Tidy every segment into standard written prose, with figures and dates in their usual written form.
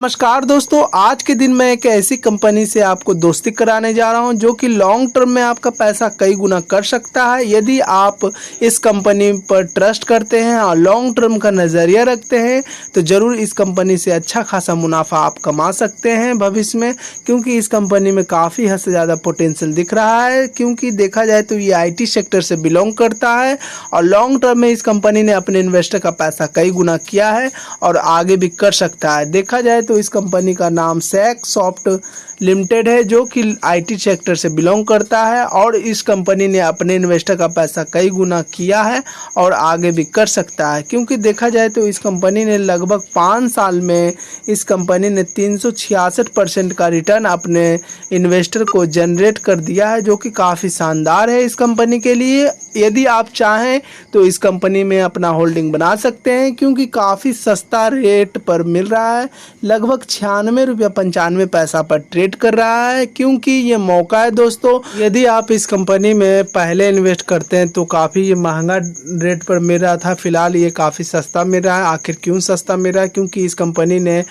नमस्कार दोस्तों, आज के दिन मैं एक ऐसी कंपनी से आपको दोस्ती कराने जा रहा हूं जो कि लॉन्ग टर्म में आपका पैसा कई गुना कर सकता है। यदि आप इस कंपनी पर ट्रस्ट करते हैं और लॉन्ग टर्म का नज़रिया रखते हैं तो ज़रूर इस कंपनी से अच्छा खासा मुनाफा आप कमा सकते हैं भविष्य में, क्योंकि इस कंपनी में काफ़ी हद से ज़्यादा पोटेंशियल दिख रहा है। क्योंकि देखा जाए तो ये IT सेक्टर से बिलोंग करता है और लॉन्ग टर्म में इस कंपनी ने अपने इन्वेस्टर का पैसा कई गुना किया है और आगे भी कर सकता है। देखा जाए तो इस कंपनी का नाम सैक सॉफ्ट लिमिटेड है जो कि IT सेक्टर से बिलोंग करता है और इस कंपनी ने अपने इन्वेस्टर का पैसा कई गुना किया है और आगे भी कर सकता है। क्योंकि देखा जाए तो इस कंपनी ने लगभग 5 साल में इस कंपनी ने 366% का रिटर्न अपने इन्वेस्टर को जनरेट कर दिया है, जो कि काफ़ी शानदार है इस कंपनी के लिए। यदि आप चाहें तो इस कंपनी में अपना होल्डिंग बना सकते हैं, क्योंकि काफ़ी सस्ता रेट पर मिल रहा है। लगभग 96 रुपया 95 पैसा पर ट्रेड कर रहा है। क्योंकि ये मौका है दोस्तों, यदि आप इस कंपनी में पहले इन्वेस्ट करते हैं तो काफ़ी ये महंगा रेट पर मिल रहा था, फिलहाल ये काफ़ी सस्ता मिल रहा है। आखिर क्यों सस्ता मिल रहा है? क्योंकि इस कंपनी ने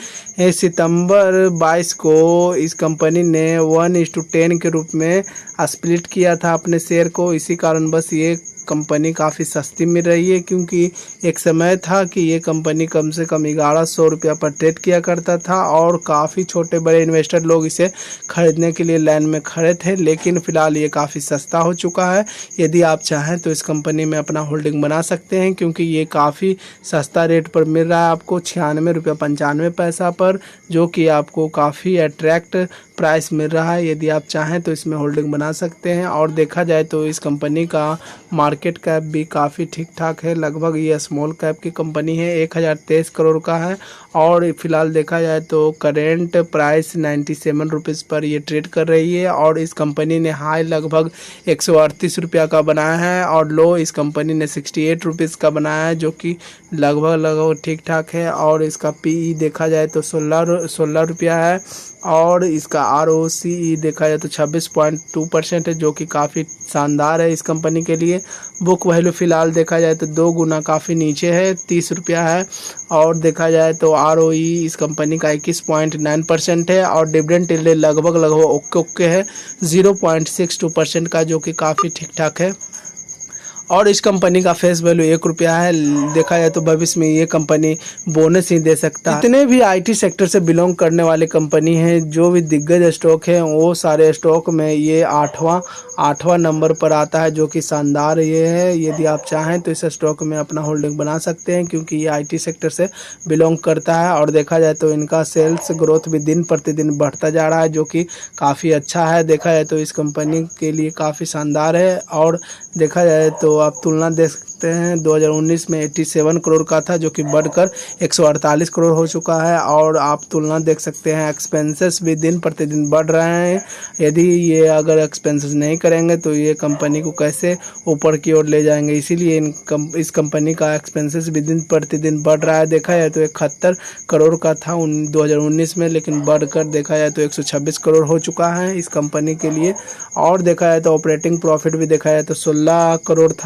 सितंबर 22 को इस कंपनी ने 1:10 के रूप में स्प्लिट किया था अपने शेयर को। इसी कारण बस ये कंपनी काफ़ी सस्ती मिल रही है। क्योंकि एक समय था कि ये कंपनी कम से कम 1100 रुपया पर ट्रेड किया करता था और काफ़ी छोटे बड़े इन्वेस्टर लोग इसे खरीदने के लिए लाइन में खड़े थे, लेकिन फ़िलहाल ये काफ़ी सस्ता हो चुका है। यदि आप चाहें तो इस कंपनी में अपना होल्डिंग बना सकते हैं, क्योंकि ये काफ़ी सस्ता रेट पर मिल रहा है आपको 96 रुपया 95 पैसा पर, जो कि आपको काफ़ी अट्रैक्ट प्राइस मिल रहा है। यदि आप चाहें तो इसमें होल्डिंग बना सकते हैं। और देखा जाए तो इस कंपनी का मार्केट कैप भी काफ़ी ठीक ठाक है। लगभग ये स्मॉल कैप की कंपनी है, 1023 करोड़ का है और फिलहाल देखा जाए तो करेंट प्राइस 97 रुपीज़ पर ये ट्रेड कर रही है। और इस कंपनी ने हाई लगभग 138 रुपया का बनाया है और लो इस कंपनी ने 68 रुपीज़ का बनाया है, जो कि लगभग ठीक ठाक है। और इसका PE देखा जाए तो 16 रुपया है और इसका ROCE देखा जाए तो 26.2% है, जो कि काफ़ी शानदार है इस कंपनी के लिए। बुक वैल्यू फ़िलहाल देखा जाए तो 2 गुना काफ़ी नीचे है, 30 रुपया है। और देखा जाए तो ROE इस कंपनी का 21.9% है और डिविडेंड यील्ड लगभग ओके है 0.62% का, जो कि काफ़ी ठीक ठाक है। और इस कंपनी का फेस वैल्यू 1 रुपया है। देखा जाए तो भविष्य में ये कंपनी बोनस ही दे सकता है। जितने भी IT सेक्टर से बिलोंग करने वाले कंपनी हैं, जो भी दिग्गज स्टॉक हैं, वो सारे स्टॉक में ये आठवां नंबर पर आता है, जो कि शानदार ये है। यदि आप चाहें तो इस स्टॉक में अपना होल्डिंग बना सकते हैं, क्योंकि ये IT सेक्टर से बिलोंग करता है। और देखा जाए तो इनका सेल्स ग्रोथ भी दिन प्रतिदिन बढ़ता जा रहा है, जो कि काफ़ी अच्छा है। देखा जाए तो इस कंपनी के लिए काफ़ी शानदार है। और देखा जाए तो आप तुलना देख सकते हैं, 2019 में 87 करोड़ का था, जो कि बढ़कर 148 करोड़ हो चुका है। और आप तुलना देख सकते हैं, एक्सपेंसेस भी दिन प्रतिदिन बढ़ रहे हैं। यदि ये अगर एक्सपेंसेस नहीं करेंगे तो ये कंपनी को कैसे ऊपर की ओर ले जाएंगे, इसीलिए इस कंपनी का एक्सपेंसेस भी दिन प्रतिदिन बढ़ रहा है। देखा जाए तो 71 करोड़ का था 2019 में, लेकिन बढ़कर देखा जाए तो 126 करोड़ हो चुका है इस कंपनी के लिए। और देखा जाए तो ऑपरेटिंग प्रॉफिट भी देखा जाए तो 16 करोड़ था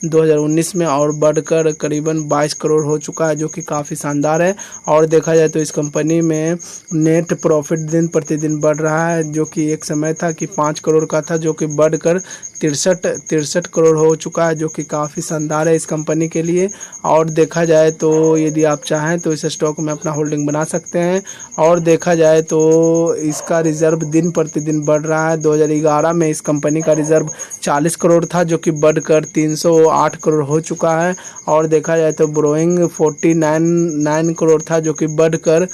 2019 में और बढ़कर करीबन 22 करोड़ हो चुका है, जो कि काफ़ी शानदार है। और देखा जाए तो इस कंपनी में नेट प्रॉफिट दिन प्रतिदिन बढ़ रहा है, जो कि एक समय था कि 5 करोड़ का था, जो कि बढ़कर 63 करोड़ हो चुका है, जो कि काफ़ी शानदार है इस कंपनी के लिए। और देखा जाए तो यदि आप चाहें तो इस स्टॉक में अपना होल्डिंग बना सकते हैं। और देखा जाए तो इसका रिजर्व दिन प्रतिदिन बढ़ रहा है। 2011 में इस कंपनी का रिजर्व 40 करोड़ था, जो कि बढ़कर 308 करोड़ हो चुका है। और देखा जाए तो बोरोइंग 49 करोड़ था, जो कि बढ़कर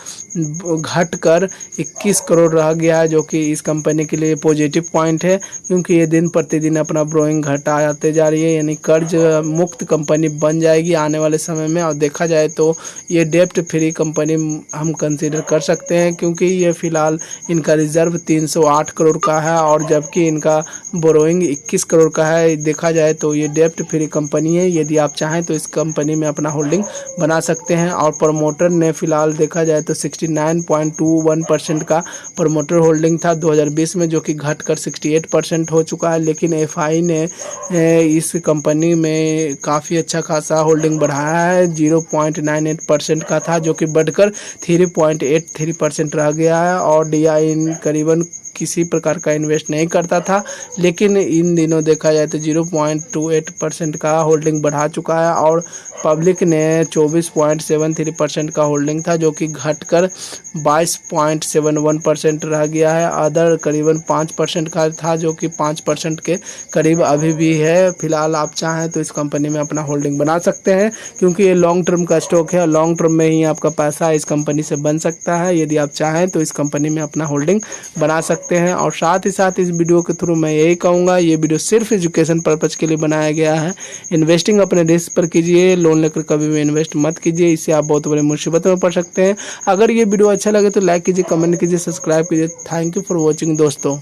घटकर 21 करोड़ रह गया है, जो कि इस कंपनी के लिए पॉजिटिव पॉइंट है, क्योंकि ये दिन प्रतिदिन अपना बोरोइंग घटाते जा रही है, यानी कर्ज मुक्त कंपनी बन जाएगी आने वाले समय में। और देखा जाए तो ये डेप्ट फ्री कंपनी हम कंसीडर कर सकते हैं, क्योंकि ये फ़िलहाल इनका रिजर्व 308 करोड़ का है और जबकि इनका बोरोइंग 21 करोड़ का है। देखा जाए तो ये डेप्ट फ्री कंपनी नहीं है। यदि आप चाहें तो इस कंपनी में अपना होल्डिंग बना सकते हैं। और प्रमोटर ने फिलहाल देखा जाए तो 69.21% का प्रमोटर होल्डिंग था 2020 में, जो कि घटकर 68% हो चुका है। लेकिन एफआई ने इस कंपनी में काफ़ी अच्छा खासा होल्डिंग बढ़ाया है। 0.98% का था, जो कि बढ़कर 3.83% रह गया है। और डीआई करीबन किसी प्रकार का इन्वेस्ट नहीं करता था, लेकिन इन दिनों देखा जाए तो 0.28% का होल्डिंग बढ़ा चुका है। और पब्लिक ने 24.73% का होल्डिंग था, जो कि घटकर 22.71% रह गया है। अदर करीबन 5% का था, जो कि 5% के करीब अभी भी है। फिलहाल आप चाहें तो इस कंपनी में अपना होल्डिंग बना सकते हैं, क्योंकि ये लॉन्ग टर्म का स्टॉक है। लॉन्ग टर्म में ही आपका पैसा इस कंपनी से बन सकता है। यदि आप चाहें तो इस कंपनी में अपना होल्डिंग बना सकते हैं। और साथ ही साथ इस वीडियो के थ्रू मैं यही कहूँगा, ये वीडियो सिर्फ एजुकेशन पर्पज़ के लिए बनाया गया है। इन्वेस्टिंग अपने रिस्क पर कीजिए, लोन लेकर कभी भी इन्वेस्ट मत कीजिए, इससे आप बहुत बड़ी मुसीबत में पड़ सकते हैं। अगर ये वीडियो अच्छा लगे तो लाइक कीजिए, कमेंट कीजिए, सब्सक्राइब कीजिए। थैंक यू फॉर वॉचिंग दोस्तों।